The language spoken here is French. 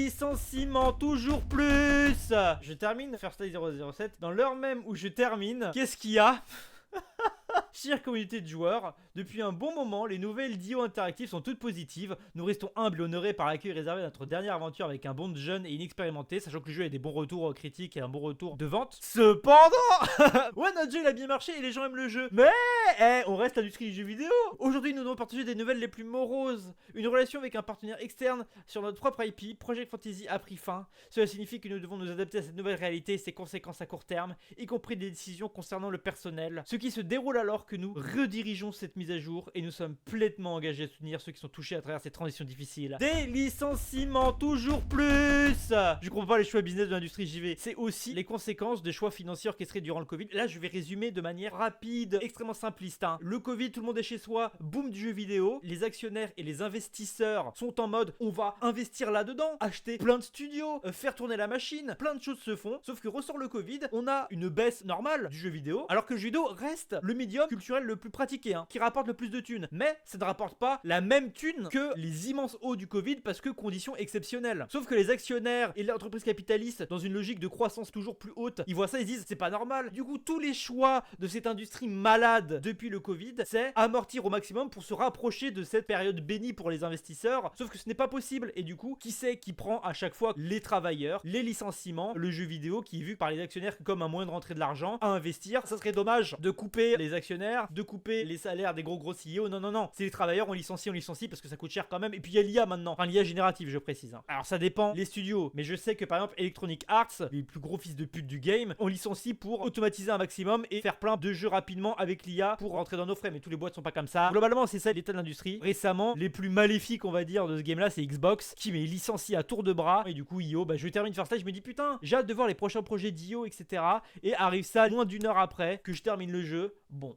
licenciements toujours plus. Je termine First Light 007 dans l'heure même où je termine. Qu'est-ce qu'il y a? Chère communauté de joueurs, depuis un bon moment, les nouvelles DIO interactives sont toutes positives. Nous restons humbles et honorés par l'accueil réservé à notre dernière aventure avec un bond de jeunes et inexpérimentés, sachant que le jeu a des bons retours critiques et un bon retour de vente. Cependant, ouais, notre jeu il a bien marché et les gens aiment le jeu. Mais, on reste l'industrie du jeu vidéo. Aujourd'hui, nous devons partager des nouvelles les plus moroses. Une relation avec un partenaire externe sur notre propre IP, Project Fantasy a pris fin. Cela signifie que nous devons nous adapter à cette nouvelle réalité et ses conséquences à court terme, y compris des décisions concernant le personnel. Ce qui se déroule alors que nous redirigeons cette mise à jour et nous sommes pleinement engagés à soutenir ceux qui sont touchés à travers ces transitions difficiles. Des licenciements toujours plus. Je comprends pas les choix business de l'industrie JV. C'est aussi les conséquences des choix financiers orchestrés durant le Covid. Là, je vais résumer de manière rapide, extrêmement simpliste. Le Covid, tout le monde est chez soi, boom du jeu vidéo. Les actionnaires et les investisseurs sont en mode on va investir là-dedans, acheter plein de studios, faire tourner la machine, plein de choses se font. Sauf que ressort le Covid, on a une baisse normale du jeu vidéo, alors que le jeu vidéo reste le médium culturel le plus pratiqué, qui rapporte le plus de thunes. Mais ça ne rapporte pas la même thune que les immenses hauts du Covid parce que conditions exceptionnelles. Sauf que les actionnaires et l'entreprise capitaliste, dans une logique de croissance toujours plus haute, ils voient ça, ils disent c'est pas normal. Du coup, tous les choix de cette industrie malade depuis le Covid, c'est amortir au maximum pour se rapprocher de cette période bénie pour les investisseurs. Sauf que ce n'est pas possible. Et du coup, qui c'est qui prend à chaque fois les travailleurs, les licenciements, le jeu vidéo qui est vu par les actionnaires comme un moyen de rentrer de l'argent à investir. Ça serait dommage de couper les actionnaires, de couper les salaires des gros CEO. Non, non, non. C'est les travailleurs, on licencie parce que ça coûte cher quand même. Et puis il y a l'IA maintenant. Enfin, l'IA générative, je précise. Alors ça dépend les studios. Mais je sais que par exemple, Electronic Arts, les plus gros fils de pute du game, on licencie pour automatiser un maximum et faire plein de jeux rapidement avec l'IA pour rentrer dans nos frais. Mais tous les boîtes sont pas comme ça. Globalement, c'est ça l'état de l'industrie. Récemment, les plus maléfiques, on va dire, de ce game-là, c'est Xbox qui met licencie à tour de bras. Et du coup, IO, je termine First Light, je me dis putain, j'ai hâte de voir les prochains projets d'IO, etc. Et arrive ça moins d'une heure après que je termine le jeu. Bon.